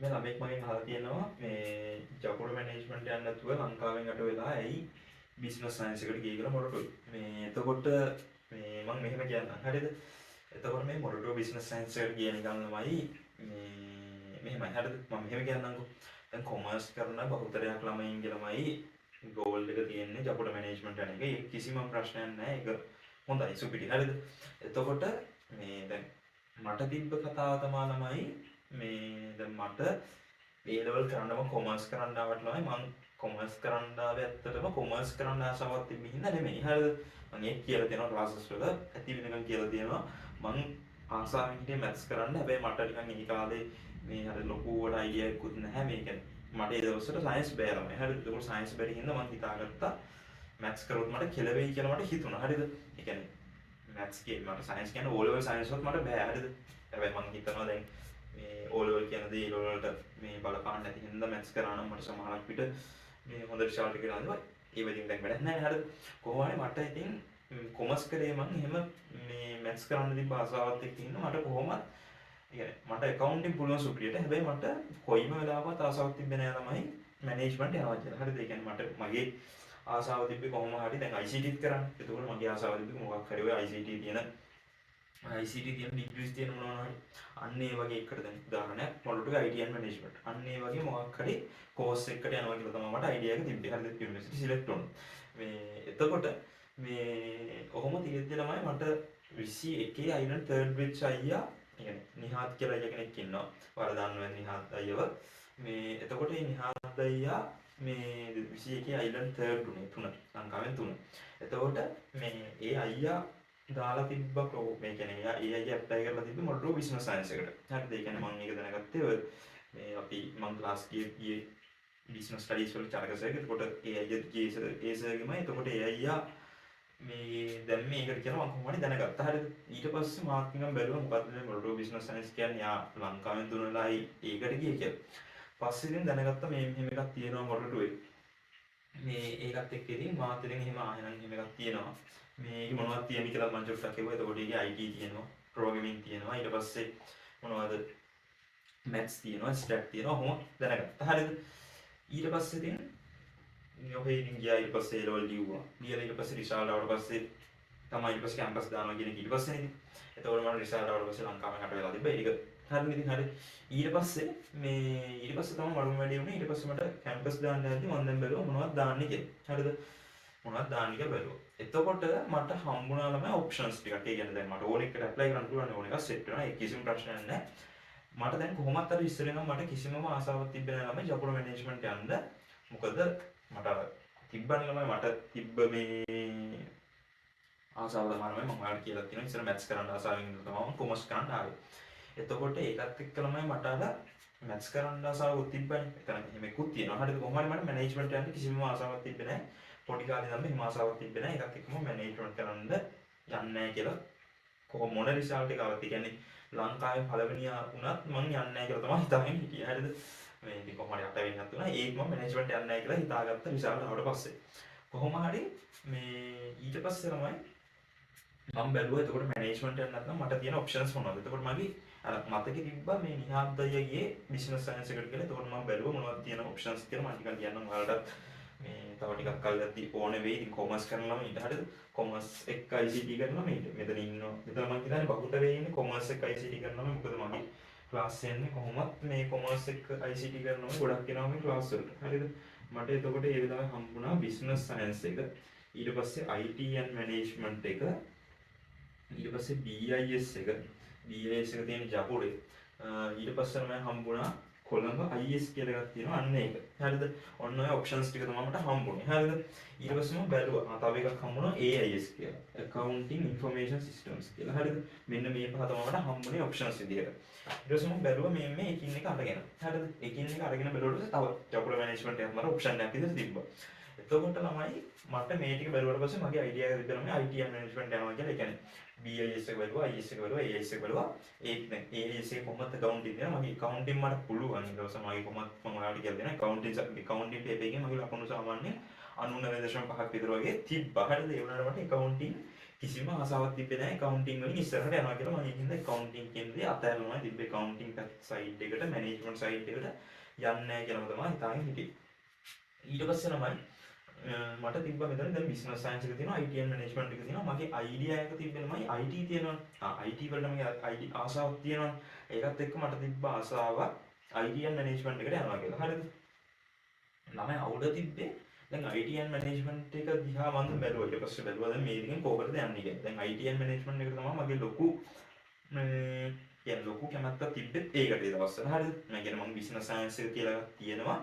මේ ළමෙක් මගෙන් අහලා තියෙනවා මේ ජපුර මැනේජ්මන්ට් යන්න නැතුව ලංකාවෙන් යට වෙලා ඇයි බිස්නස් සයන්ස් එකට ගියේ කියලා මොරටුයි. මේ එතකොට මේ මම මෙහෙම කියන්නම්. හරිද? එතකොට මේ මොරටුව බිස්නස් සයන්ස් එකට ගිය නිකන් ළමයි මේ මෙහෙමයි. හරිද? මම මෙහෙම කියන්නම්කෝ. දැන් කොමර්ස් කරන බහුතරයක් ළමයින්ගේ ළමයි ගෝල් එක තියෙන්නේ ජපුර මැනේජ්මන්ට් යන එක. ඒක කිසිම ප්‍රශ්නයක් නැහැ. ඒක හොඳයි සුපිරි. හරිද? එතකොට මේ දැන් මට තිබ්බ කතාව තමයි ළමයි මේ දැන් මට A level කරන්න මම කොමර්ස් කරන්න ආවට ළමයි මම කොමර්ස් කරන්න ආවේ ඇත්තටම කොමර්ස් කරන්න ආසාවක් තිබ්බ හින්දා නෙමෙයි. හරිද? මම ඒක කියලා තියෙනවා ක්ලාසස් වල ඇති වෙනකන් කියලා තියෙනවා. මම ආසාවෙන් හිටියේ මැත්ස් කරන්න. හැබැයි මට නිකන් ඒ කාලේ මේ හරි ලොකුවට අයිඩියා එකකුත් නැහැ මේක. මට ඒ දවස්වල සයන්ස් බෑ ළමයි. හරිද? ඒක සයන්ස් බැරි හින්දා මම හිතාගත්තා මැත්ස් කරොත් මට කෙලවෙයි කියලා මට හිතුණා. හරිද? ඒ කියන්නේ මැත්ස් කියන්නේ මට සයන්ස් කියන්නේ O level සයන්ස් වත් මට බෑ. හරිද? හැබැයි මම හිතනවා දැන් මේ O level කියන දේ E level වලට මේ බලපාන්න නැති හින්දා මැත්ස් කරා නම් මට සමහරක් විට මේ හොඳ රිසල්ට් එකක් ගන්නවා. ඒ වෙදින් දැන් වැඩක් නැහැ හරිද? කොහොම හරි මට ඉතින් කොමර්ස් කරේ මම එහෙම මේ මැත්ස් කරන්න තිබ්බ ආසාවත් එක්ක ඉන්න මට කොහොමත් يعني මට accounting පුළුවන් සුපිරියට. හැබැයි මට කොයිම වෙලාවකවත් ආසාවක් තිබ්බේ නැහැ ළමයි මැනේජ්මන්ට් යනවා කියලා. හරිද? ඒ කියන්නේ මට මගේ ආසාව තිබ්බේ කොහොම හරි දැන් ICT කරන්න. ඒකෝර මගේ ආසාව තිබ්බේ මොකක් හරි ඔය ICT තියෙන ඩිග්‍රීස් තියෙන මොනවා හරි අන්න ඒ වගේ එකකට දැන් උදාහරණයක් මොළටුවේ IT and management අන්න ඒ වගේ මොකක් හරි කෝස් එකකට යනවා කියලා තමයි මට අයිඩියා එක තිබ්බේ. හරිද? යුනිවර්සිටි සිලෙක්ට් වුණා. මේ එතකොට මේ ඔහොම තියෙද්දි ළමයි මට 21 අයිලන්ඩ් තර්ඩ් වෙච්ච අයියා يعني නිහාත් කියලා අයියා කෙනෙක් ඉන්නවා. ඔයාලා දන්නවා නිහාත් අයියව. මේ එතකොට මේ නිහාත් අයියා මේ 21 අයිලන්ඩ් තර්ඩ් උනේ 3 ලංකාවෙන් 3. එතකොට මේ ඒ අයියා දාලා තිබ්බ මේ කියන්නේ ඒ අයියා ඇප්ලයි කරලා තිබ්බේ මොඩරෝ බිස්නස් සයන්ස් එකට. හරිද? ඒ කියන්නේ මම ඒක දැනගත්තේ ඔය මේ අපි මම ක්ලාස් ගියේ බිස්නස් ස්ටඩීස් වල චාරකසයක. එතකොට ඒ අයියා ඒ සර්ගෙමයි. එතකොට ඒ අයියා මේ දැන් මේකට කියනවා මම කොහොමද දැනගත්තා. හරිද? ඊට පස්සේ මාත් නිකන් බැලුවා මොකද්ද මේ මොඩරෝ බිස්නස් සයන්ස් කියන්නේ. යා ලංකාවෙන් දුන්නලායි ඒකට ගියේ කියලා. පස්සේ ඉතින් දැනගත්තා මේ මෙහෙම එකක් තියෙනවා මොඩරටුවේ. මේ ඒකත් එක්ක ඉතින් මාත් ඉතින් එහෙම ආයෙනම් එහෙම එකක් තියෙනවා. මේක මොනවද තියෙන්නේ කියලා මම චුට්ටක් කිව්වා. එතකොට ඒකේ IT තියෙනවා, ප්‍රෝග්‍රෑමින් තියෙනවා. ඊට පස්සේ මොනවද මැත්ස් තියෙනවා, ස්ටැට් තියෙනවා. ඔහොම දැනගත්තා. හරිද? ඊට පස්සේ ඉතින් ඔහේ ඉතින් ගියා. ඊට පස්සේ A level ලිව්වා. ඊළඟ ඊට පස්සේ රිසල්ට් ආවට පස්සේ තමයි ඊට පස්සේ කැම්පස් දානවා කියන එක ඊට පස්සේ නේද? එතකොට මම රිසල්ට් ආවට පස්සේ ලංකාවෙන් හට වෙලා තිබ්බා. ඒක හරිද? ඉතින් හරි. ඊට පස්සේ ඊට පස්සේ තමයි මඩුම වැඩි වුණේ. ඊට පස්සේ මට කැම්පස් දාන්න යද්දි මම දැන් බැලුවා මොනවද දාන්නේ කියලා. හරිද? මොනවද දාන්නේ කියලා බැලුවා. එතකොට මට හම්බුණා ළමයි ඔප්ෂන්ස් ටිකක්. ඒ කියන්නේ දැන් මට ඕන එකට ඇප්ලයි කරන්න පුළුවන් ඕන එකක් සෙට් වෙනවා. ඒක කිසිම ප්‍රශ්නයක් නැහැ. මට දැන් කොහොමත් අර ඉස්සර නම් මට කිසිමම ආසාවක් තිබ්බේ නැහැ ළමයි ජපුර මැනේජ්මන්ට් යන්න. මොකද මට අර තිබ්බනේ ළමයි මට තිබ්බ මේ ආසාව තමයි මම ඔයාලට කියලා තියෙනවා. ඉස්සර මැත්ස් කරන්න ආසාවෙන් ඉඳලා තමයි මම කොමර්ස් කරන්න ආවේ. එතකොට ඒකත් එක්ක ළමයි මට අර මැත්ස් කරන්න ආසාවක් තිබ්බනේ. එතන එහෙම එකකුත් තියෙනවා. හරිද? කොහොම හරි මට මැනේජ්මන්ට් යන්න කිසිම ආසාවක් තිබ්බේ නැහැ. පොඩි කාලේ නම් එහෙම ආසාවක් තිබ්බේ නැහැ. ඒකත් එක්කම මැනේජ්මන්ට් කරන්න යන්නේ නැහැ කියලා කොහොම මොන රිසල්ට් එකක් ආවත්. ඒ කියන්නේ ලංකාවේ පළවෙනියා වුණත් මම යන්නේ නැහැ කියලා තමයි හිතාගෙන හිටියේ. හරිද? මේ ඉතින් කොහොම හරි 8 වෙනියක් වුණා. ඒත් මම මැනේජ්මන්ට් යන්නේ නැහැ කියලා හිතාගත්ත රිසල්ට් ආවට පස්සේ. කොහොම හරි මේ ඊට පස්සේ තමයි මම බැලුවා. එතකොට මැනේජ්මන්ට් යන්න නැත්නම් මට තියෙන ඔප්ෂන්ස් මොනවද? එතකොට මගේ අර මතකෙ තිබ්බා මේ නිහාත් අයියා ගියේ බිස්නස් සයන්ස් එකට කියලා. එතකොට මම බැලුවා මොනවද තියෙන ඔප්ෂන්ස් කියලා. මම ටිකක් කියන්නම් ඔයාලට. මේ තව ටිකක් කල් යද්දි ඕන වෙයි. ඉතින් කොමර්ස් කරනම ඊට හරියද? කොමර්ස් එක්ක ICT කරනවා මේක. මෙතන ඉන්නවා. මෙතන මම හිතන්නේ බහුත වෙයි ඉන්නේ කොමර්ස් එක්ක ICT කරනවා. මොකද මගේ ක්ලාස් යන්නේ කොහොමත් මේ කොමර්ස් එක්ක ICT කරනවා. ගොඩක් කෙනා මේ ක්ලාස් වලට. හරියද? මට එතකොට ඒ වෙලාවේ හම්බුණා බිස්නස් සයන්ස් එක. ඊට පස්සේ IT and management එක. ඊට පස්සේ BIS එක. BIS එක තියෙන ජපුරේ. ඊට පස්සේ මම හම්බුණා කොළඹ IS කියලා එකක් තියෙනවා. අන්න ඒක. හරිද? ඔන්න ඔය ඔප්ෂන්ස් ටික තමයි මට හම්බුනේ. හරිද? ඊට පස්සේ මම බැලුවා. තව එකක් හම්බුණා AIS කියලා. Accounting Information Systems කියලා. හරිද? මෙන්න මේ පහ තමයි මට හම්බුනේ ඔප්ෂන්ස් විදියට. ඊට පස්සේ මම බැලුවා මේ එකින් එක අරගෙන. හරිද? එකින් එක අරගෙන බැලුවට තව ජපුර මැනේජ්මන්ට් එකක් මට ඔප්ෂන් එකක් විදියට තිබ්බා. එතකොට ළමයි මට මේ ටික බැලුවට පස්සේ මගේ අයිඩියා එක තිබුණා මේ IT and management යනවා කියලා. ඒ කියන්නේ BIS එක බැලුවා, IS එක බැලුවා, AIS එක බැලුවා. ඒක දැන් AIS එක කොහොමද accounting දෙනවා? මගේ accounting මට පුළුවන්. ඊට පස්සේ මගේ කොහොමද මම ඔයාලට කියලා දෙනවා. accounting paper එකේ මගේ ලකුණු සාමාන්‍යයෙන් 99.5ක් විතර වගේ තිබ්බා. හරිද? ඒ වුණාට මට accounting කිසිම ආසාවක් තිබ්බේ නැහැ accounting වලින් ඉස්සරහට යනවා කියලා. මම ඒකින්ද accounting කියන දේ අතහැරලා තිබ්බේ. accounting side එකට management side එකට යන්නේ නැහැ කියලාම තමයි හිතාගෙන හිටියේ. ඊට පස්සේ තමයි මට තිබ්බා මෙතන දැන් business science එක තියෙනවා IT and management එක තියෙනවා. මගේ idea එක තිබ්බෙනමයි IT තියෙනවා. IT වලට මගේ IT ආසාවක් තියෙනවා. ඒකත් එක්ක මට තිබ්බ ආසාවක් IT and management එකට යනවා කියලා. හරිද? ළමයි අවුල තිබ්බේ දැන් IT and management එක දිහා මම බැලුවා. ඊට පස්සේ බැලුවා දැන් මේකෙන් කොහොමද යන්නේ කියලා. දැන් IT and management එක තමයි මගේ ලොකු කියන්නේ ලොකු කැමැත්තක් තිබ්බෙත් ඒකට ඒ දවස්වල. හරිද? මම කියන්නේ මම business science එක කියලා තියෙනවා.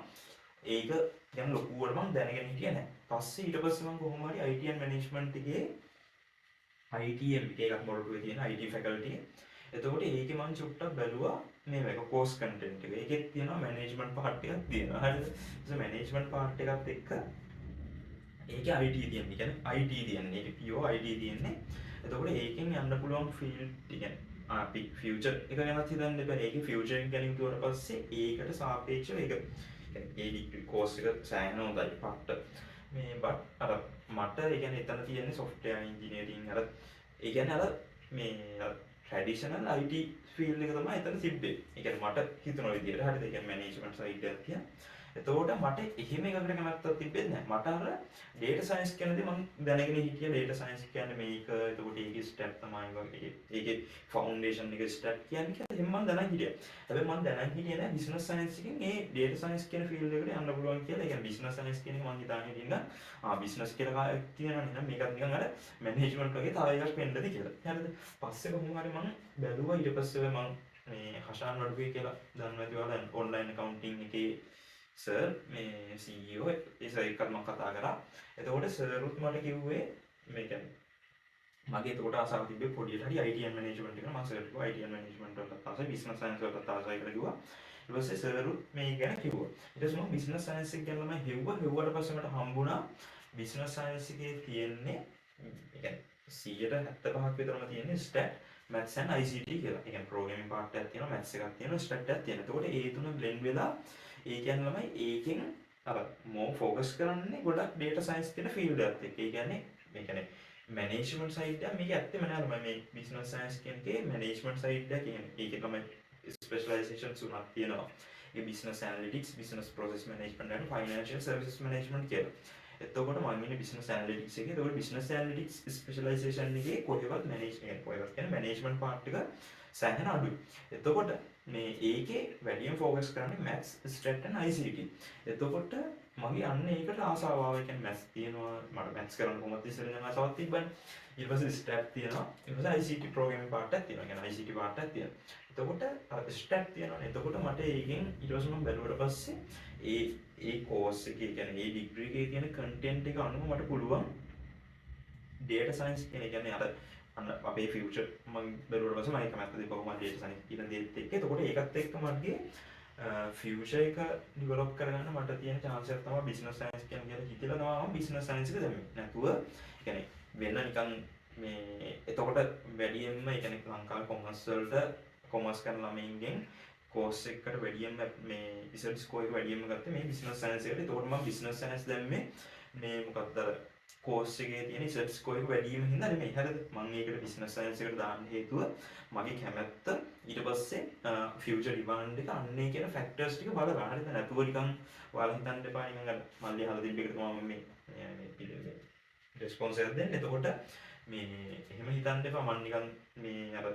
ඒක ගැන ලොකුවට මම දැනගෙන හිටියේ නැහැ. පස්සේ ඊට පස්සේ මම කොහොම හරි IT and management එකේ ITM එකක් මොරටුවේ තියෙන IT faculty. එතකොට ඒකේ මම චුට්ටක් බැලුවා මේක course content එක. ඒකෙත් තියෙනවා management part එකක් තියෙනවා. හරිද? ඒ management part එකත් එක්ක ඒකේ IT තියෙන්නේ. කියන්නේ IT තියෙන්නේ. ඒක pure IT තියෙන්නේ. එතකොට ඒකෙන් යන්න පුළුවන් field කියන්නේ අපි future එක ගැනත් හිතන්න බෑ. ඒකේ future එක ගැන හිතුවට පස්සේ ඒකට සාපේක්ෂව ඒක ඒ ඩිග්‍රී කෝස් එක සෑහෙන හොඳයි පට්ට මේ බට් අර මට ඒ කියන්නේ එතන තියෙන්නේ software engineering අර ඒ කියන්නේ අර මේ traditional IT field එක තමයි එතන තිබ්බේ. ඒ කියන්නේ මට හිතුන විදියට හරියට ඒ කියන්නේ management side එකක් තියා. එතකොට මට එහෙම එකකට කැමැත්තක් තිබෙන්නේ නැහැ. මට අර data science කියන දේ මම දැනගෙන හිටියා. data science කියන්නේ මේක. එතකොට ඒකේ step තමයි වගේ. ඒකේ foundation එකේ step කියන්නේ කියලා එහෙම මම දැනන් හිටියා. හැබැයි මම දැනන් හිටියේ නැහැ business science එකෙන් මේ data science කියන field එකට යන්න පුළුවන් කියලා. ඒ කියන්නේ business science කියන එක මම හිතාගෙන හිටින්න business කියලා කායක් තියෙනවා නේද? මේකත් නිකන් අර management වගේ තව එකක් වෙන්නද කියලා. හරිද? පස්සේ කොහොම හරි මම බැලුවා. ඊට පස්සේ මම මේ හෂාන් වඩුවේ කියලා දන්නවා ඇති ඔයාලා online accounting එකේ සර් මේ CEO ඒ සර් එක්කත් මම කතා කරා. එතකොට සර්ුත් මට කිව්වේ මේ කියන්නේ මගේ එතකොට ආසාව තිබ්බේ පොඩියට හරි IT and management එක. මම සර් කිව්වා IT and management වලට ආසයි, business science වලට ආසයි කියලා කිව්වා. ඊට පස්සේ සර්ුත් මේ ගැන කිව්වා. ඊට පස්සේ මම business science එක ගැන මම හෙව්වට පස්සේ මට හම්බුණා business science එකේ තියෙන්නේ ඒ කියන්නේ 175ක් විතරම තියෙන්නේ stat, maths and ICT කියලා. ඒ කියන්නේ programming part එකක් තියෙනවා, maths එකක් තියෙනවා, stat එකක් තියෙනවා. එතකොට ඒ තුන blend වෙලා ඒ කියන්නේ ළමයි ඒකෙන් අර more focus කරන්නේ ගොඩක් data science කියන field එකත් එක්ක. ඒ කියන්නේ management side එක මේක ඇත්තෙම නෑ ළමයි මේ business science කියන එකේ management side එක කියන්නේ ඒකේ තමයි specializations උනක් තියෙනවා. ඒ business analytics, business process management and financial services management කියලා. එතකොට මම ඉන්නේ business analytics එකේ. එතකොට business analytics specialization එකේ කොහෙවත් management part එක සෑහෙන අඩුයි. එතකොට මේ ඒකේ වැඩියෙන් ફોකස් කරන්නේ maths, stat and ICT. එතකොට මගේ අන්න ඒකට ආසාව ආවා. ඒ කියන්නේ maths තියෙනවා. මට maths කරන්න කොහොමද ඉස්සෙල්ලා නම් ආසාවක් තිබ්බනේ. ඊට පස්සේ stat තියෙනවා. ඊට පස්සේ ICT programming part එකක් තියෙනවා. කියන්නේ ICT part එකක් තියෙනවා. එතකොට stat තියෙනවානේ. එතකොට මට ඒකෙන් ඊට පස්සේ මම බැලුවට පස්සේ ඒ course එකේ කියන්නේ ඒ degree එකේ තියෙන content එක අනුව මට පුළුවන් data science කියන්නේ අර අන්න අපේ future මම බැලුවට පස්සේ මම කැමැත්ත තිබ්බා කොහොමද data science කියන දේත් එක්ක. එතකොට ඒකත් එක්ක මගේ future එක develop කරගන්න මට තියෙන chance එක තමයි business science කියන්නේ හිතලා තමයි මම business science එක දැම්මේ. නැතුව කියන්නේ වෙන නිකන් මේ එතකොට වැඩියෙන්ම ඒ කියන්නේ ලංකාවේ commerce වලට commerce කරන ළමයින්ගෙන් course එකකට වැඩියෙන්ම මේ research score එක වැඩියෙන්ම ගත්තේ මේ business science එකට. එතකොට මම business science දැම්මේ මේ මොකක්ද අර course එකේ තියෙන research score එක වැඩි වීම හින්දා නෙමෙයි. හරිද? මම ඒකට business science එකට දාන්න හේතුව මගේ කැමැත්ත ඊට පස්සේ future demand එක අන්නේ කියන factors ටික බලලා. හරිද? නැතුව නිකන් ඔයාලා හිතන්න එපා නිකන් අර මල්ලි අහලා තිබ්බ එකට තමයි මේ response එකක් දෙන්නේ. එතකොට මේ එහෙම හිතන්න එපා මම නිකන් මේ අර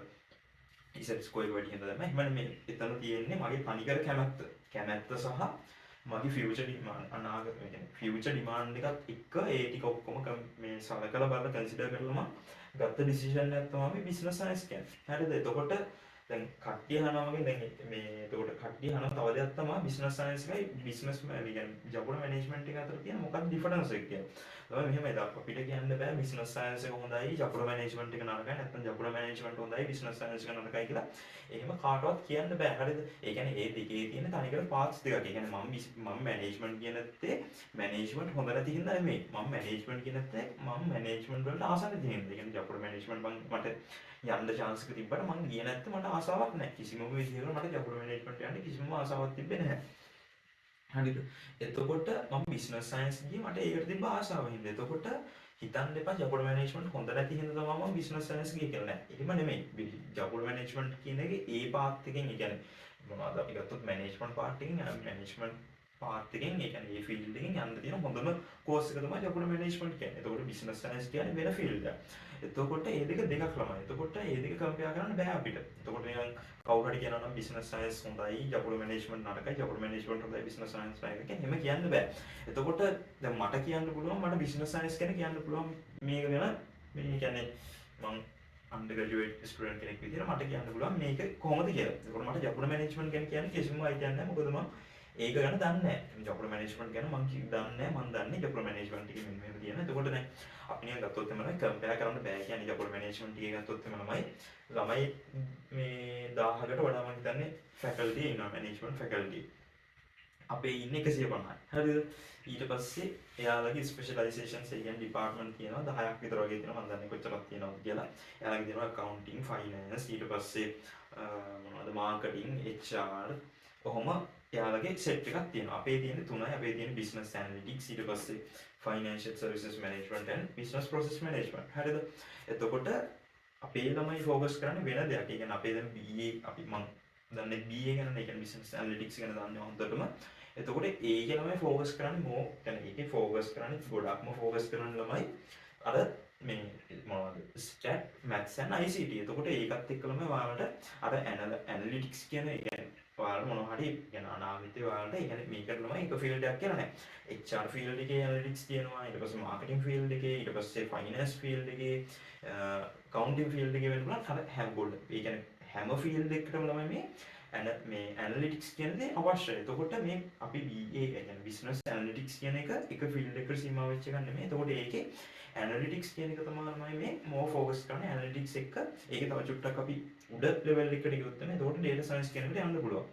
research score එක වැඩි හින්දා තමයි. එහෙම මේ එතන තියෙන්නේ මගේ තනිකර කැමැත්ත සහ මගේ future demand අනාගත කියන්නේ future demand එකත් එක්ක ඒ ටික ඔක්කොම මේ සලකලා බලලා consider කරලාම ගත්ත decision එකක් තමයි business science කියන්නේ. හරිද? එතකොට දැන් කට්ටිය අහනවා වගේ දැන් මේ එතකොට කට්ටිය අහන තව දෙයක් තමයි business science එකයි business කියන්නේ ජපුන management එක අතර තියෙන මොකක්ද difference එක කියන්නේ. තමයි මෙහෙමයි අපිට කියන්න බෑ business science එක හොඳයි ජපුන management එක නරකයි නැත්නම් ජපුන management හොඳයි business science එක නරකයි කියලා. එහෙම කාටවත් කියන්න බෑ. හරිද? ඒ කියන්නේ ඒ දෙකේ තියෙන තනිකර parts දෙකක්. ඒ කියන්නේ මම management කියන තේ management හොඳ නැති හින්දා නෙමෙයි. මම management කියන තේ මම management වලට ආස නැති හින්දා. ඒ කියන්නේ ජපුන management මට යන්න chance එක තිබ්බට මම ගියේ නැත්නම් මට ආසාවක් නැහැ. කිසිම විදිහකට මට ජපුන management යන්න කිසිම ආසාවක් තිබ්බේ නැහැ. හරිද? එතකොට මම business science ගියේ මට ඒකට තිබ්බ ආසාව හින්දා. එතකොට හිතන්න එපා ජපොඩ මැනේජ්මන්ට් හොඳ නැති හින්දා තමයි මම බිස්නස් සයන්ස් ගියේ කියලා නෑ. එහෙම නෙමෙයි. ජපොඩ මැනේජ්මන්ට් කියන එකේ ඒ පාත් එකෙන් ඒ කියන්නේ මොනවද අපි ගත්තොත් මැනේජ්මන්ට් පාර්ට් එකෙන් මැනේජ්මන්ට් පාර්ට් එකෙන් ඒ කියන්නේ ඒ ෆීල්ඩ් එකෙන් යන්න තියෙන හොඳම කෝස් එක තමයි ජපොඩ මැනේජ්මන්ට් කියන්නේ. එතකොට බිස්නස් සයන්ස් කියන්නේ වෙන ෆීල්ඩ් එකක්. එතකොට ඒ දෙක දෙකක් ළමයි. එතකොට ඒ දෙක කම්පෙයාර් කරන්න බෑ අපිට. එතකොට නිකන් කවුරු හරි කියනවා නම් බිස්නස් සයන්ස් හොඳයි, ජපොඩ මැනේජ්මන්ට් නරකයි, ජපොඩ මැනේජ්මන්ට් හොඳයි, බිස්නස් සයන්ස් නරකයි කියන එහෙම කියන්න බෑ. එතකොට දැන් මට කියන්න පුළුවන් මට බිස්නස් සයන්ස් ගැන කියන්න පුළුවන් මේක ගැන මේ කියන්නේ මම අන්ඩර්ග්‍රැජුවේට් ස්ටුඩන්ට් කෙනෙක් විදිහට මට කියන්න පුළුවන් මේක කොහොමද කියලා. ඒකට මට ජපොඩ මැනේජ්මන්ට් ගැන කියන්නේ කිසිම අයිතියක් නැහැ. මොකද මම ඒක ගැන දන්නේ නැහැ. ජපොඩ මැනේජ්මන්ට් ගැන මම දන්නේ නැහැ. මම දන්නේ ජපොඩ මැනේජ්මන්ට් එකේ මෙන්න මෙහෙම තියෙන. එතකොට දැන් අපි නිකන් ගත්තොත් එමනම් කම්පෙයාර් කරන්න බෑ කියන්නේ ජපොඩ මැනේජ්මන්ට් එකේ ගත්තොත් එම ළමයි මේ 1000කට වඩා මම හිතන්නේ ෆැකල්ටි ඉන්නවා මැනේජ්මන්ට් ෆැකල්ටි. අපේ ඉන්නේ 150යි. හරිද? ඊට පස්සේ එයාලගේ ස්පෙෂලායිසේෂන්ස් ඒ කියන්නේ ඩිපාර්ට්මන්ට් තියෙනවා 10ක් විතර වගේ තියෙනවා. මම දන්නේ කොච්චරක් තියෙනවද කියලා. එයාලගේ තියෙනවා accounting, finance, ඊට පස්සේ මොනවද marketing, HR කොහොම එයාලගේ සෙට් එකක් තියෙනවා. අපේ තියෙන්නේ 3යි. අපේ තියෙන්නේ business analytics, ඊට පස්සේ financial services management and business process management. හරිද? එතකොට අපේ ළමයි ફોකස් කරන්නේ වෙන දෙයක්. ඒ කියන්නේ අපේ දැන් BA අපි මම දන්නේ BA ගැන නේ. ඒ කියන්නේ business analytics ගැන දන්නේ හොඳටම. එතකොට ඒකේ ළමයි ફોකස් කරන්නේ මෝ කියන්නේ ඒකේ ફોකස් කරන්නේ ගොඩක්ම ફોකස් කරන ළමයි අර මේ මොනවද stat maths and ICT. එතකොට ඒකත් එක්කලම ඔයාලට අර analytics කියන ඒ කියන්නේ ඔයාලට මොනවා හරි කියන අනාගතේ ඔයාලට ඒ කියන්නේ මේකට ළමයි එක ෆීල්ඩ් එකක් කියලා නැහැ. HR ෆීල්ඩ් එකේ analytics තියෙනවා. ඊට පස්සේ marketing ෆීල්ඩ් එකේ, ඊට පස්සේ finance ෆීල්ඩ් එකේ, accounting ෆීල්ඩ් එකේ වෙන පුළුවන් අර හැම ගොල්ල. ඒ කියන්නේ හැම ෆීල්ඩ් එකකටම ළමයි මේ ඇනලිටික්ස් කියන දේ අවශ්‍යයි. එතකොට මේ අපි BA කියන්නේ බිස්නස් ඇනලිටික්ස් කියන එක ෆීල්ඩ් එකට සීමා වෙච්ච එකක් නෙමෙයි. එතකොට ඒකේ ඇනලිටික්ස් කියන එක තමයි මේ මෝ ෆෝකස් කරන්නේ ඇනලිටික්ස් එක. ඒකේ තව චුට්ටක් අපි උඩ ලෙවල් එකට ගියොත් තමයි එතකොට data science කියන එකට යන්න පුළුවන්.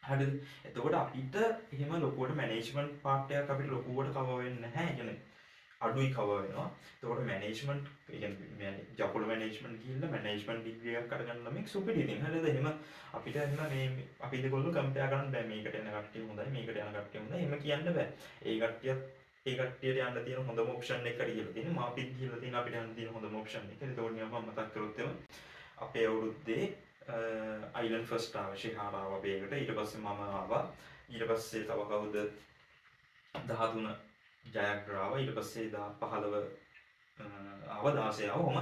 හරිද? එතකොට අපිට එහෙම ලොකුවට මැනේජ්මන්ට් පාර්ට් එකක් අපිට ලොකුවට කවර් වෙන්නේ නැහැ. ඒ කියන්නේ අඩුයි කවර් වෙනවා. එතකොට මැනේජ්මන්ට් ඒ කියන්නේ ජපොඩ මැනේජ්මන්ට් ගිහිල්ලා මැනේජ්මන්ට් ඩිග්‍රී එකක් අරගන්න ළමෙක් සුපිරි ඉතින්. හරිද? එහෙම අපිට එහෙම මේ අපි දෙකොල්ලෝ කම්පෙයාර් කරන්න බෑ. මේකට යන කට්ටිය හොඳයි, මේකට යන කට්ටිය හොඳයි. එහෙම කියන්න බෑ. ඒ කට්ටියට යන්න තියෙන හොඳම ඔප්ෂන් එක කියලා තියෙනවා. මාපිට ගිහිල්ලා තියෙන අපිට යන්න තියෙන හොඳම ඔප්ෂන් එක. එතකොට නිකන් මම මතක් කරොත් එම අපේ අවුරුද්දේ අයිලන්ඩ් ෆස්ට් ආවා, ශිහාර ආවා බේකට. ඊට පස්සේ මම ආවා. ඊට පස්සේ තව කවුද 13 ජයග්‍රාව. ඊට පස්සේ 15 ආව 16 ආව. ඔහොම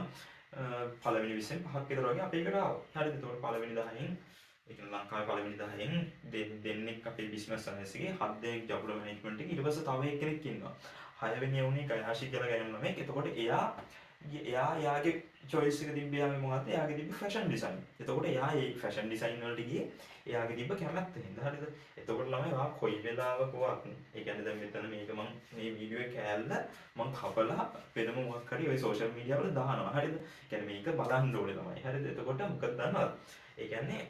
පළවෙනි 20න් 5ක් විතර වගේ අපේකට ආවා. හරිද? එතකොට පළවෙනි 10න් ඒ කියන්නේ ලංකාවේ පළවෙනි 10න් දෙන්නෙක් අපේ බිස්නස් සයන්ස් එකේ, 7 දෙනෙක් ජපොඩ මැනේජ්මන්ට් එකේ. ඊට පස්සේ තව එක්කෙනෙක් ඉන්නවා. 6 වෙනිය වුණේ ගයාෂි කියලා ගෑනු ළමෙක්. එතකොට එයාගේ choice එක තිබ්බේ යාගේ මොකද්ද? එයාගේ තිබ්බ fashion design. එතකොට එයා ඒ fashion design වලට ගියේ එයාගේ තිබ්බ කැමැත්ත හින්දා. හරිද? එතකොට ළමයි ඔයා කොයි වෙලාවකවත් ඒ කියන්නේ දැන් මෙතන මේක මම මේ වීඩියෝ එක කෑල්ල මම කපලා වෙනම මොකක් හරි ඔය social media වල දානවා. හරිද? ඒ කියන්නේ මේක බලන්න ඕනේ ළමයි. හරිද? එතකොට මොකද දන්නවද? ඒ කියන්නේ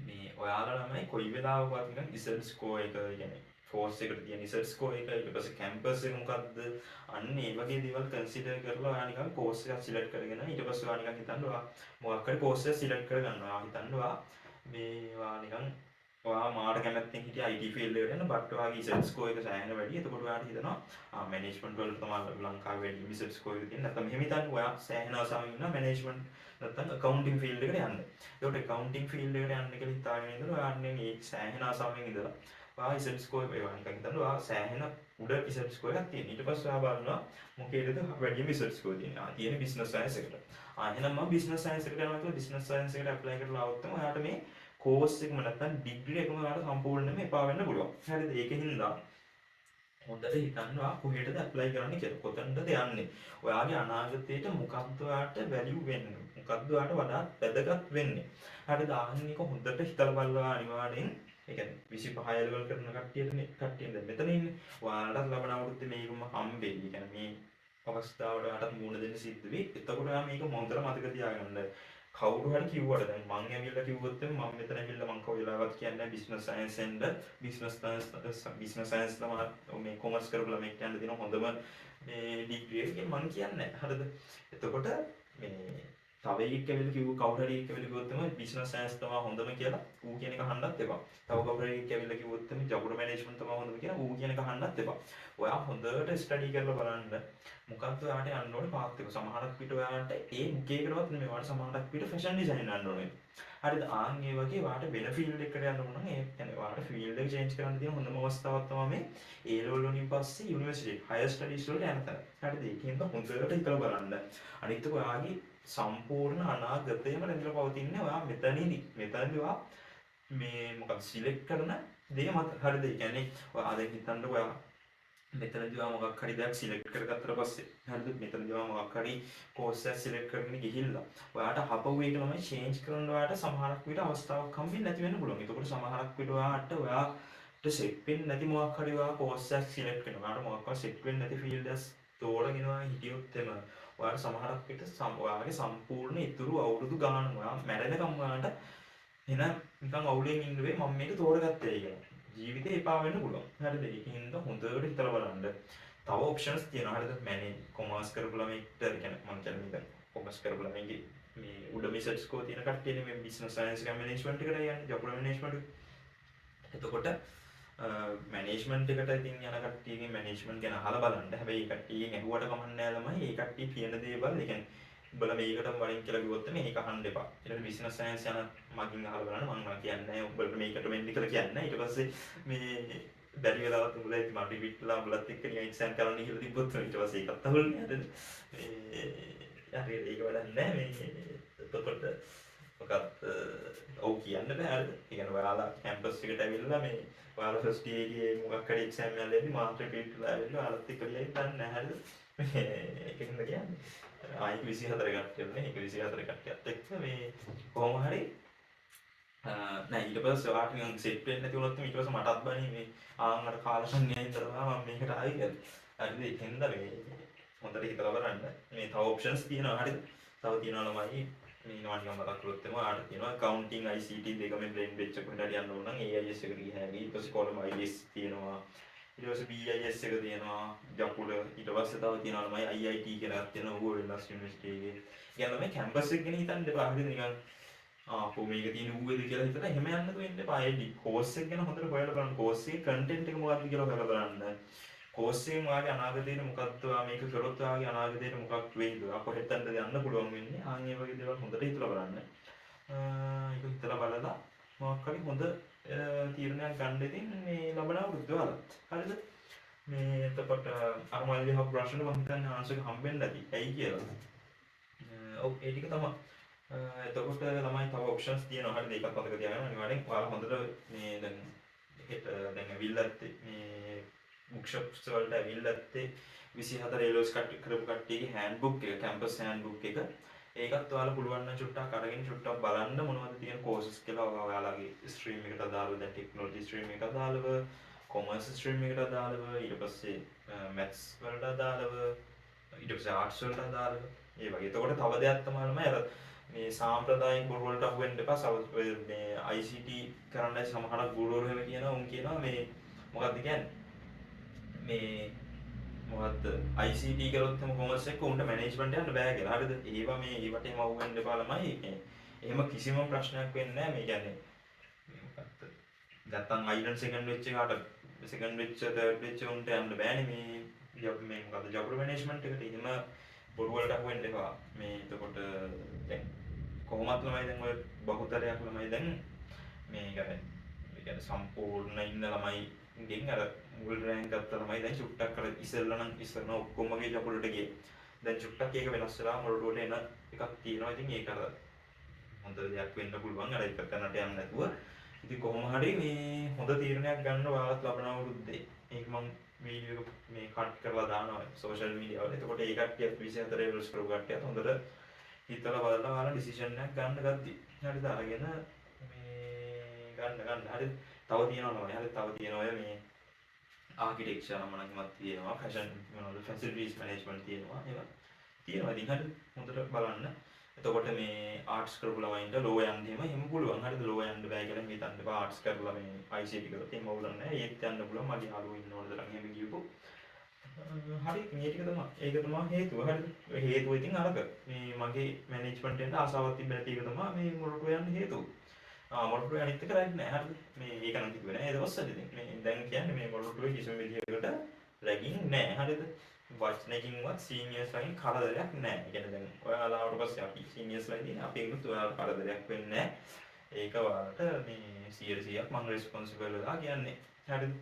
මේ ඔයාලා ළමයි කොයි වෙලාවකවත් නිකන් result score එක කියන්නේ ෆෝස් එකට තියෙන රිසර්ච් ස්කෝර් එක ඊට පස්සේ කැම්පස් එක මොකද්ද අන්න ඒ වගේ දේවල් කන්සිඩර් කරලා ඔයා නිකන් කෝස් එකක් සිලෙක්ට් කරගෙන ඊට පස්සේ ඔයා නිකන් හිතන්න ඔයා මොකක් හරි කෝස් එකක් සිලෙක්ට් කරගන්නවා. ඔයා හිතන්න ඔයා මේ ඔයා නිකන් ඔයා මාට කැමැත්තෙන් හිටිය IT ෆීල්ඩ් එකට යන බට් ඔයාගේ රිසර්ච් ස්කෝර් එක සෑහෙන වැඩි. එතකොට ඔයාට හිතනවා මැනේජ්මන්ට් වල තමයි ලංකාවේ වැඩි රිසර්ච් ස්කෝර් එක තියෙන. නැත්නම් මෙහෙම හිතන්න ඔයා සෑහෙන ආසාවෙන් ඉන්නවා මැනේජ්මන්ට් නැත්නම් accounting ෆීල්ඩ් එකට යන්න. ඒකට accounting ෆීල්ඩ් එකට යන්න කියලා හිතාගෙන ඉඳලා ඔයා අන්නේ මේ සෑහෙන ආසාවෙන් ඉඳලා ඔයා රිසර්ච් ස්කෝර් එක නිකන් හිතන්න ඔයා සෑහෙන උඩ රිසර්ච් ස්කෝර් එකක් තියෙන. ඊට පස්සේ ඔයා බලනවා මොකේද වැඩිම රිසර්ච් ස්කෝර් තියෙන්නේ. තියෙන්නේ බිස්නස් සයන්ස් එකට. එහෙනම් මම බිස්නස් සයන්ස් එකට යනවා කියලා බිස්නස් සයන්ස් එකට ඇප්ලයි කරලා આવොත් තමයි ඔයාට මේ කෝස් එකම නැත්නම් ඩිග්‍රී එකම ඔයාලට සම්පූර්ණයෙන්ම එපා වෙන්න පුළුවන්. හරිද? ඒකින්ද හොඳට හිතන්න ඔයා කොහෙටද ඇප්ලයි කරන්නේ කියලා. කොතනද යන්නේ? ඔයාගේ අනාගතයට මොකක්ද ඔයාට වැලියු වෙන්නේ? මොකක්ද ඔයාට වඩාත් වැදගත් වෙන්නේ? හරිද? ආන්න එක හොඳට හිතලා බලලා අනිවාර්යෙන් ඒ කියන්නේ 25 ලෙවල් කරන කට්ටිය දැන් මෙතන ඉන්නේ. ඔයාලට ලබන අවුරුද්දේ මේකම හම්බෙයි. ඒ කියන්නේ මේ අවස්ථාවට ඔයාලට මුහුණ දෙන්න සිද්ධ වෙයි. එතකොට ඔයා මේක හොඳට මතක තියාගන්න. කවුරු හරි කිව්වට දැන් මං ඇවිල්ලා කිව්වොත් මම මෙතන ඇවිල්ලා මං කව වෙලාවක් කියන්නේ business science end business science තමයි මේ කොමර්ස් කරපු ළමෙක් යන්න දෙන හොඳම මේ ඩිග්‍රී එක මං කියන්නේ. හරිද? එතකොට මේ තව එකෙක් ඇවිල්ලා කිව්ව කවුරු හරි එකෙක් ඇවිල්ලා කිව්වොත් තමයි බිස්නස් සයන්ස් තමයි හොඳම කියලා ඌ කියන එක අහන්නත් එපා. තව කවුරු හරි එකෙක් ඇවිල්ලා කිව්වොත් තමයි ජොබ් මැනේජ්මන්ට් තමයි හොඳම කියලා ඌ කියන එක අහන්නත් එපා. ඔයා හොඳට ස්ටඩි කරලා බලන්න මොකක්ද ඔයාට යන්න ඕනේ පාත් එක. සමහරක් විට ඔයාට ඒ මුකේකටවත් නෙමෙයි ඔයාට සමහරක් විට ෆැෂන් ඩිසයින් යන්න ඕනේ. හරිද? ආන් ඒ වගේ ඔයාට වෙන ෆීල්ඩ් එකකට යන්න ඕන නම් ඒ කියන්නේ ඔයාට ෆීල්ඩ් එක චේන්ජ් කරන්න තියෙන හොඳම අවස්ථාවක් තමයි මේ A level වලින් පස්සේ යුනිවර්සිටි හයර් ස්ටඩීස් වලට යන තැන. හරිද? ඒකෙන්ද හොඳට හිතලා බලන්න. අනිත් එක ඔයාගේ සම්පූර්ණ අනාගතයම රැඳිලා පවතින්නේ ඔයා මෙතනදී ඔයා මේ මොකක්ද සිලෙක්ට් කරන දේ මත. හරිද? ඒ කියන්නේ ඔයා දැන් හිතන්නකෝ ඔයා මෙතනදී ඔයා මොකක් හරි දෙයක් සිලෙක්ට් කරගත්තට පස්සේ හරිද? මෙතනදී ඔයා මොකක් හරි කෝස් එකක් සිලෙක්ට් කරගෙන ගිහිල්ලා ඔයාට හපුව එක ළමයි චේන්ජ් කරන්න ඔයාට සමහරක් විට අවස්ථාවක් හම්බෙන්නේ නැති වෙන්න පුළුවන්. ඒකෝට සමහරක් විට ඔයාට සෙට් වෙන්නේ නැති මොකක් හරි ඔයා කෝස් එකක් සිලෙක්ට් කරනවා. ඔයාට මොකක්වත් සෙට් වෙන්නේ නැති ෆීල්ඩ් එකක් තෝරගෙන ඔයා හිටියොත් එම ඔයාට සමහරක් විට ඔයාගේ සම්පූර්ණ ඉතුරු අවුරුදු ගානම ඔයා මැරෙනකම් ඔයාට එන නිකන් අවුලෙන් ඉන්න වෙයි මම මේක තෝරගත්තේ කියලා. ජීවිතේ එපා වෙන්න පුළුවන්. හරිද? ඒකින්ද හොඳට හිතලා බලන්න. තව ඔප්ෂන්ස් තියෙනවා. හරිද? මැනේ කොමර්ස් කරපු ළමයිට කියන්නේ මම කියන්නේ මේක කොමර්ස් කරපු ළමයිගේ මේ උඩ මිසට් ස්කෝර් තියෙන කට්ටියනේ මේ බිස්නස් සයන්ස් එක මැනේජ්මන්ට් එකට යන්නේ. Job management. එතකොට මැනේජ්මන්ට් එකට ඉතින් යන කට්ටියගේ මැනේජ්මන්ට් ගැන අහලා බලන්න. හැබැයි ඒ කට්ටියගෙන් ඇහුවට කමක් නැහැ ළමයි. ඒ කට්ටිය කියන දේවල් ඒ කියන්නේ උඹලා මේකටම වලින් කියලා කිව්වොත් මේක අහන්න එපා. ඊට බිස්නස් සයන්ස් යන මගින් අහලා බලන්න මම කියන්නේ නැහැ උඹලට මේකට වෙන්න කියලා කියන්නේ. ඊට පස්සේ මේ බැරි වෙලාවත් උඹලා ඉතින් මම රිපීට්ලා උඹලත් එක්ක නිකන් එක්සෑම් කරන්න කියලා තිබ්බොත් ඊට පස්සේ ඒකත් අහුල්නේ නේද? මේ හරියට ඒක වැඩක් නැහැ මේ එතකොට මොකක්ද ඔව් කියන්න බෑ හරිද? ඒ කියන්නේ ඔයාලා කැම්පස් එකට ඇවිල්ලා මේ ඔයාලා ෆස්ට් ඉයර්ගේ මොකක් හරි එක්සෑම් එකක් දෙද්දි මාත් රිපීට්ලා ඇවිල්ලා ඔයාලත් එක්ක ලියයි දන්නේ නැහැ හරිද? ඒකෙන්ද කියන්නේ ආයික 24 කට්ටියනේ ඒක 24 කට්ටියත් එක්ක මේ කොහොම හරි නෑ ඊට පස්සේ ඔයාට නිකන් සෙට් වෙන්නේ නැති වුණොත් ඊට පස්සේ මටත් බණි මේ ආන් අර කාලසන් න්යායින් කරනවා මම මේකට ආවි කියලා. හරිද? ඒකෙන්ද මේ හොඳට හිතලා බලන්න. මේ තව ඔප්ෂන්ස් තියෙනවා හරිද? තව තියෙනවා ළමයි මේනවා නිකන් මතක් කරොත් එම ආට තියෙනවා accounting ICT දෙකම blend වෙච්ච කොහෙද හරි යන්න ඕන නම් AIS එකට ගිය හැකි. ඊට පස්සේ කොළඹ IS තියෙනවා. ඊට පස්සේ BIS එක තියෙනවා ජකුල. ඊට පස්සේ තව තියෙනවා ළමයි IIT කියලා එකක් තියෙනවා ඌ වෙනස් යුනිවර්සිටි එකේ. කියන්නේ මේ කැම්පස් එක ගැන හිතන්න එපා. හරිද? නිකන් කොහොම මේක තියෙන ඌවේද කියලා හිතලා එහෙම යන්න දෙන්න එපා. ඒ කෝස් එක ගැන හොඳට හොයලා බලන්න. කෝස් එකේ කන්ටෙන්ට් එක මොකක්ද කියලා හොයලා බලන්න. කෝස් එකෙන් ඔයාගේ අනාගතේට මොකක්ද ඔයා මේක කරොත් ඔයාගේ අනාගතේට මොකක් වෙයිද? ඔයා කොහෙටද යන්න පුළුවන් වෙන්නේ? ආන් මේ වගේ දේවල් හොඳට හිතලා බලන්න. ඒක හිතලා බලලා මොකක් හරි හොඳ තීරණයක් ගන්න ඉතින් මේ ලබන අවුරුද්ද වලත්. හරිද? මේ එතකොට අර මල්ලි හොක් ප්‍රශ්න මම හිතන්නේ ආන්සර් හම්බෙන්න ඇති. ඇයි කියලා. ඔව් ඒ ටික තමයි. එතකොට ළමයි තව ඔප්ෂන්ස් තියෙනවා. හරිද? ඒකත් මතක තියාගන්න. අනිවාර්යෙන් ඔයාලා හොඳට මේ දැන් හෙට දැන් ඇවිල්ලත් මේ බුක්ෂොප්ස් වලට ඇවිල්ලත් 24 ඒලෝස් කරපු කට්ටියගේ හෑන්ඩ්බුක් එක කැම්පස් හෑන්ඩ්බුක් එක ඒකත් ඔයාලා පුළුවන් නම් චුට්ටක් අරගෙන චුට්ටක් බලන්න මොනවද තියෙන කෝසස් කියලා ඔයාලගේ ස්ට්‍රීම් එකට අදාළව දැන් ටෙක්නොලොජි ස්ට්‍රීම් එකට අදාළව කොමර්ස් ස්ට්‍රීම් එකට අදාළව ඊට පස්සේ මැත්ස් වලට අදාළව ඊට පස්සේ ආර්ට්ස් වලට අදාළව ඒ වගේ. එතකොට තව දෙයක් තමයි අර මේ සාම්ප්‍රදායික ගුරු වලට අහු වෙන්න එපා. මේ ICT කරන්නයි සමහරක් ගුරුවරු එහෙම කියනවා. උන් කියනවා මේ මොකක්ද කියන්නේ මේ මොකද්ද ICT කරොත් එම කොමර්ස් එක උන්ට මැනේජ්මන්ට් යන්න බෑ කියලා. හරිද? ඒවා මේ ඒවට එහෙම අහු වෙන්න එපා ළමයි. එහෙම කිසිම ප්‍රශ්නයක් වෙන්නේ නැහැ. මේ කියන්නේ මොකක්ද නැත්තම් අයිලන්ඩ් සෙකන්ඩ් වෙච්ච එකට සෙකන්ඩ් වෙච්ච තර්ඩ් වෙච්ච උන්ට යන්න බෑනේ මේ මේ මොකද්ද ජොබ් මැනේජ්මන්ට් එකට. එහෙම බොරු වලට අහු වෙන්න එපා. මේ එතකොට දැන් කොහොමත් ළමයි දැන් ඔය බහුතරයක් ළමයි දැන් මේ කියන්නේ සම්පූර්ණ ඉන්න ළමයි ගෙන් අර මුල් රෑන්ක් ගත්ත ළමයි දැන් චුට්ටක් අර ඉස්සෙල්ලා නම් ඉස්සරන ඔක්කොම වගේ ජකුලට ගියේ. දැන් චුට්ටක් ඒක වෙනස් වෙලා මොළටුවට එන එකක් තියෙනවා. ඉතින් ඒක අර හොඳ දෙයක් වෙන්න පුළුවන්. අර එක කරන්නට යන්න නැතුව. ඉතින් කොහොම හරි මේ හොඳ තීරණයක් ගන්න ඔයාලත් ලබන අවුරුද්දේ. ඒක මම වීඩියෝ එක මේ කට් කරලා දානවා සෝෂල් මීඩියා වල. එතකොට ඒ කට්ටියත් 24 ඉවර්ස් කරපු කට්ටියත් හොඳට හිතලා බලලා ඔයාලා ඩිසිෂන් එකක් ගන්න ගද්දි. හරිද? අරගෙන මේ ගන්න හරිද? තව තියෙනවා නේද? හරිද? තව තියෙනවා මේ ආකිටෙක්චර් නම් මනක්මත් තියෙනවා. ෆැෂන් මොනවද? ෆැසිලිටිස් මැනේජ්මන්ට් තියෙනවා. ඒවා තියෙනවා. ඉතින් හරිද? හොඳට බලන්න. එතකොට මේ ආර්ට්ස් කරපු ළමයින්ට ලෝ යන්න එහෙම පුළුවන්. හරිද? ලෝ යන්න බෑ කියලා හිතන්න එපා. ආර්ට්ස් කරලා මේ ICT කරලා එහෙම වුණා නෑ. ඒත් යන්න පුළුවන්. මගේ යාළුවෝ ඉන්නවද තරම් එහෙම ගියපො. හරි මේ ටික තමයි. ඒක තමයි හේතුව. හරිද? හේතුව ඉතින් අරක. මේ මගේ මැනේජ්මන්ට් එකට ආසාවක් තිබෙන නැති එක තමයි මේ මොරටුව යන්න හේතුව. මොරටුව අනිත් එක රැග් නෑ. හරිද? මේ ඒක නම් කිව්වේ නෑ. ඒ දවස්වල ඉතින් මේ දැන් කියන්නේ මේ මොරටුවේ කිසිම විදියකට රැගින් නෑ. හරිද? වචනකින්වත් සීනියර්ස්ලාගෙන් කරදරයක් නෑ. ඒ කියන්නේ දැන් ඔයාලාට පස්සේ අපි සීනියර්ස්ලාගෙන් අපේකුත් ඔයාලට කරදරයක් වෙන්නේ නෑ. ඒක ඔයාලට මේ 100%ක් මම රෙස්පොන්සිබල් වෙලා කියන්නේ. හරිද?